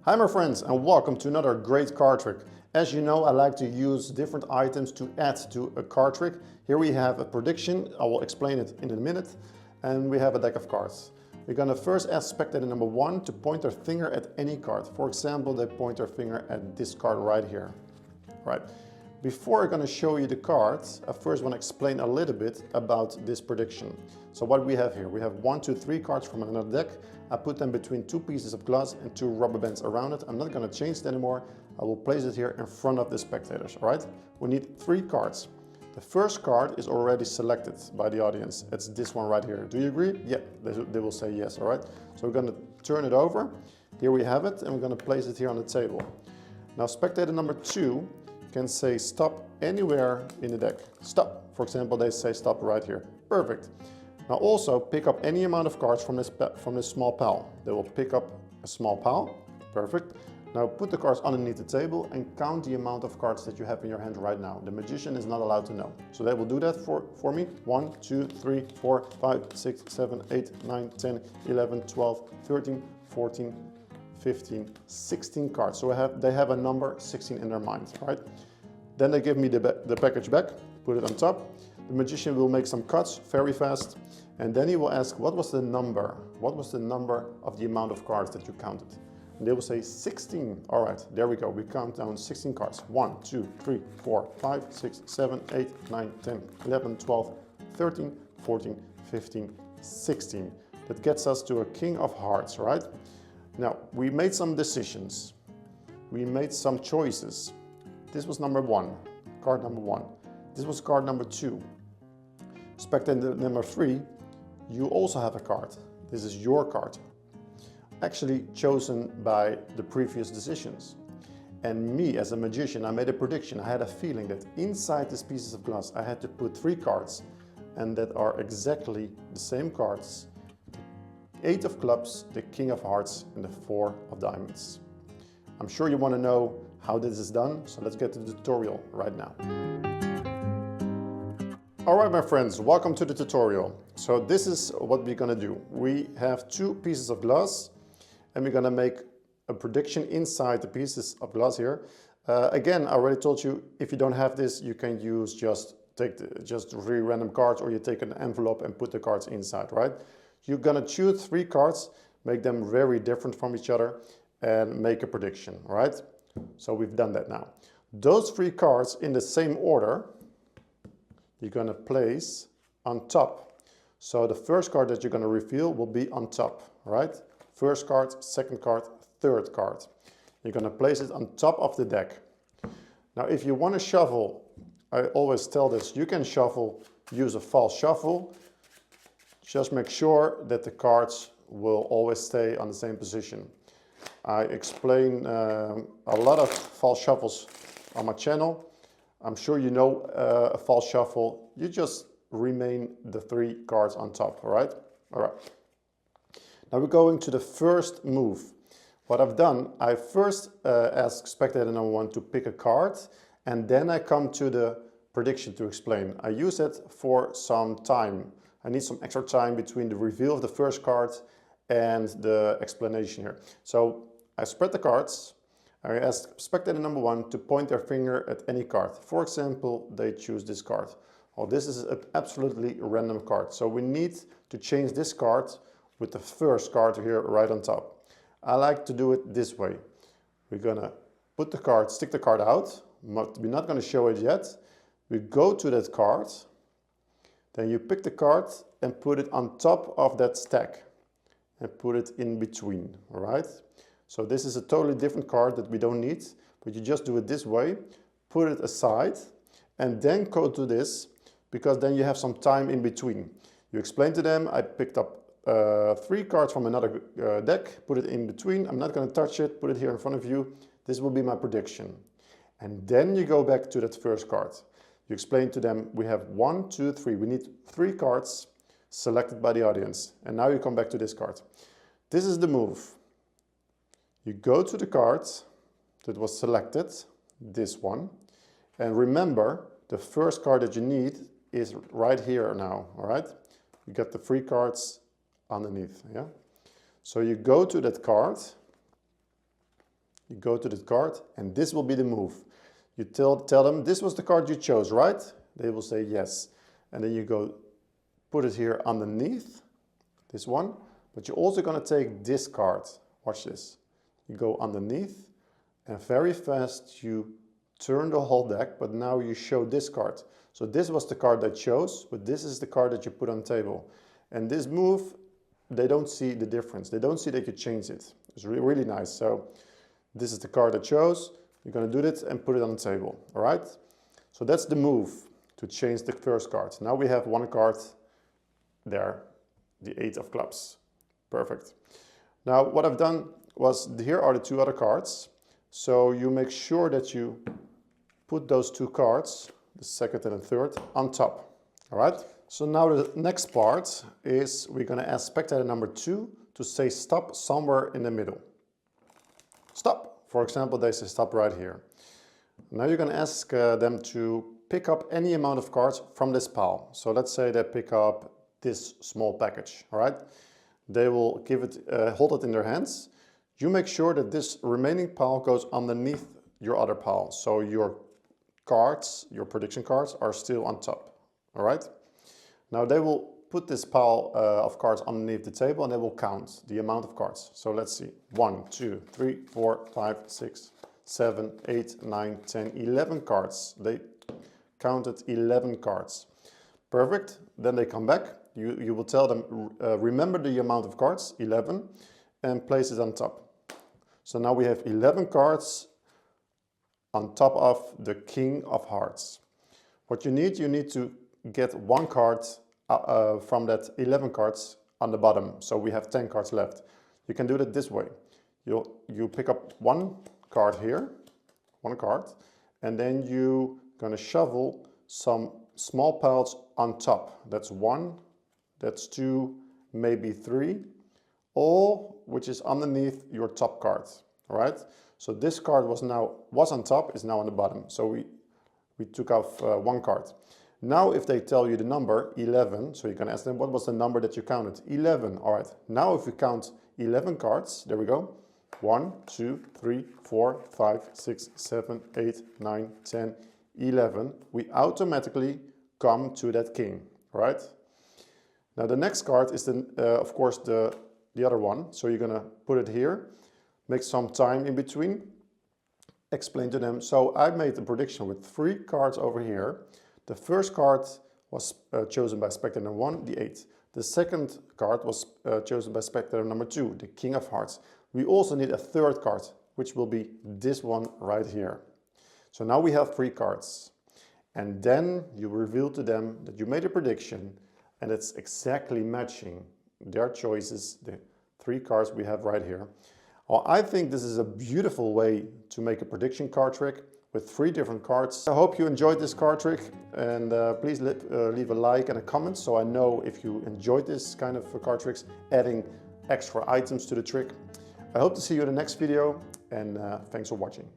Hi my friends, and welcome to another great card trick. As you know, I like to use different items to add to a card trick. Here we have a prediction, I will explain it in a minute, and we have a deck of cards. We're going to first ask spectator number 1 to point their finger at any card. For example, they point their finger at this card right here. Right. Before I'm going to show you the cards, I first want to explain a little bit about this prediction. So what we have here, we have 1, 2, 3 cards from another deck. I put them between 2 pieces of glass and 2 rubber bands around it. I'm not going to change it anymore. I will place it here in front of the spectators. All right. We need 3 cards. The first card is already selected by the audience. It's this one right here. Do you agree? Yeah, they will say yes. All right. So we're going to turn it over. Here we have it, and we're going to place it here on the table. Now spectator number 2 can say stop anywhere in the deck. Stop. For example, they say stop right here. Perfect. Now also pick up any amount of cards from this small pile. They will pick up a small pile. Perfect. Now put the cards underneath the table and count the amount of cards that you have in your hand right now. The magician is not allowed to know. So they will do that for me. 1, 2, 3, 4, 5, 6, 7, 8, 9, 10, 11, 12, 13, 14, 15, 16 cards. So they have a number 16 in their mind, right? Then they give me the package back, put it on top. The magician will make some cuts very fast, and then he will ask, what was the number? What was the number of the amount of cards that you counted? And they will say 16. All right, there we go. We count down 16 cards. 1, 2, 3, 4, 5, 6, 7, 8, 9, 10, 11, 12, 13, 14, 15, 16. That gets us to a king of hearts, right? Now, we made some decisions. We made some choices. This was number 1, card number 1. This was card number 2. Spectator number 3, you also have a card. This is your card. Actually chosen by the previous decisions. And me, as a magician, I made a prediction. I had a feeling that inside these pieces of glass, I had to put 3 cards, and that are exactly the same cards. 8 of clubs, the king of hearts, and the 4 of diamonds. I'm sure you want to know how this is done, so let's get to the tutorial right now. Alright my friends, welcome to the tutorial. So this is what we're going to do. We have 2 pieces of glass, and we're going to make a prediction inside the pieces of glass here. Again, I already told you, if you don't have this, you can use just 3 random cards, or you take an envelope and put the cards inside, right? You're going to choose 3 cards, make them very different from each other, and make a prediction, right? So we've done that now. Those 3 cards in the same order, you're going to place on top. So the first card that you're going to reveal will be on top, right? First card, second card, third card. You're going to place it on top of the deck. Now, if you want to shuffle, I always tell this, you can shuffle, use a false shuffle. Just make sure that the cards will always stay on the same position. I explain a lot of false shuffles on my channel. I'm sure you know a false shuffle. You just remain the 3 cards on top, all right? All right. Now we're going to the first move. What I've done, I first ask spectator number 1 to pick a card, and then I come to the prediction to explain. I use it for some time. I need some extra time between the reveal of the first card and the explanation here. So I spread the cards. I ask spectator number 1 to point their finger at any card. For example, they choose this card. Oh, this is an absolutely random card. So we need to change this card with the first card here right on top. I like to do it this way. We're gonna put the card, stick the card out. We're not gonna show it yet. We go to that card. Then you pick the card and put it on top of that stack and put it in between, all right? So this is a totally different card that we don't need, but you just do it this way, put it aside, and then go to this, because then you have some time in between. You explain to them, I picked up 3 cards from another deck, put it in between, I'm not going to touch it, put it here in front of you. This will be my prediction. And then you go back to that first card. You explain to them, we have 1, 2, 3. We need 3 cards selected by the audience. And now you come back to this card. This is the move. You go to the card that was selected, this one. And remember, the first card that you need is right here now, all right? You get the 3 cards underneath, yeah? So you go to that card, You go to the card, and this will be the move. You tell them, this was the card you chose, right? They will say yes. And then you go put it here underneath, this one. But you're also going to take this card. Watch this. You go underneath, and very fast you turn the whole deck, but now you show this card. So this was the card I chose, but this is the card that you put on the table. And this move, they don't see the difference. They don't see that you change it. It's really nice. So this is the card I chose. You're going to do this and put it on the table. All right? So that's the move to change the first card. Now we have one card there, the 8 of clubs. Perfect. Now what I've done was, here are the 2 other cards. So you make sure that you put those 2 cards, the second and the third, on top. All right? So now the next part is we're going to ask spectator number 2 to say stop somewhere in the middle. Stop. For example, they say stop right here. Now you're going to ask them to pick up any amount of cards from this pile. So let's say they pick up this small package. All right? They will give it, hold it in their hands. You make sure that this remaining pile goes underneath your other pile. So your cards, your prediction cards, are still on top. All right? Now they will put this pile of cards underneath the table, and they will count the amount of cards. So let's see. 1, 2, 3, 4, 5, 6, 7, 8, 9, 10, 11 cards. They counted 11 cards. Perfect. Then they come back. You will tell them, remember the amount of cards, 11, and place it on top. So now we have 11 cards on top of the King of Hearts. What you need to get 1 card from that 11 cards on the bottom. So we have 10 cards left. You can do that this way. You pick up 1 card here, 1 card, and then you're going to shovel some small piles on top. That's 1, that's 2, maybe 3. All which is underneath your top card. All right. So this card was on top, is now on the bottom. So we took off 1 card. Now if they tell you the number 11, so you can ask them, what was the number that you counted? 11. All right. Now if we count 11 cards, there we go. 1, 2, 3, 4, 5, 6, 7, 8, 9, 10, 11. We automatically come to that king. All right. Now the next card is of course the other one. So you're going to put it here, make some time in between, explain to them. So I made a prediction with 3 cards over here. The first card was chosen by spectator number 1, the 8. The second card was chosen by spectator number 2, the King of Hearts. We also need a third card, which will be this one right here. So now we have 3 cards. And then you reveal to them that you made a prediction, and it's exactly matching their choices, the 3 cards we have right here. Well, I think this is a beautiful way to make a prediction card trick with 3 different cards. I hope you enjoyed this card trick, and please leave a like and a comment so I know if you enjoyed this kind of card tricks, adding extra items to the trick. I hope to see you in the next video, and thanks for watching.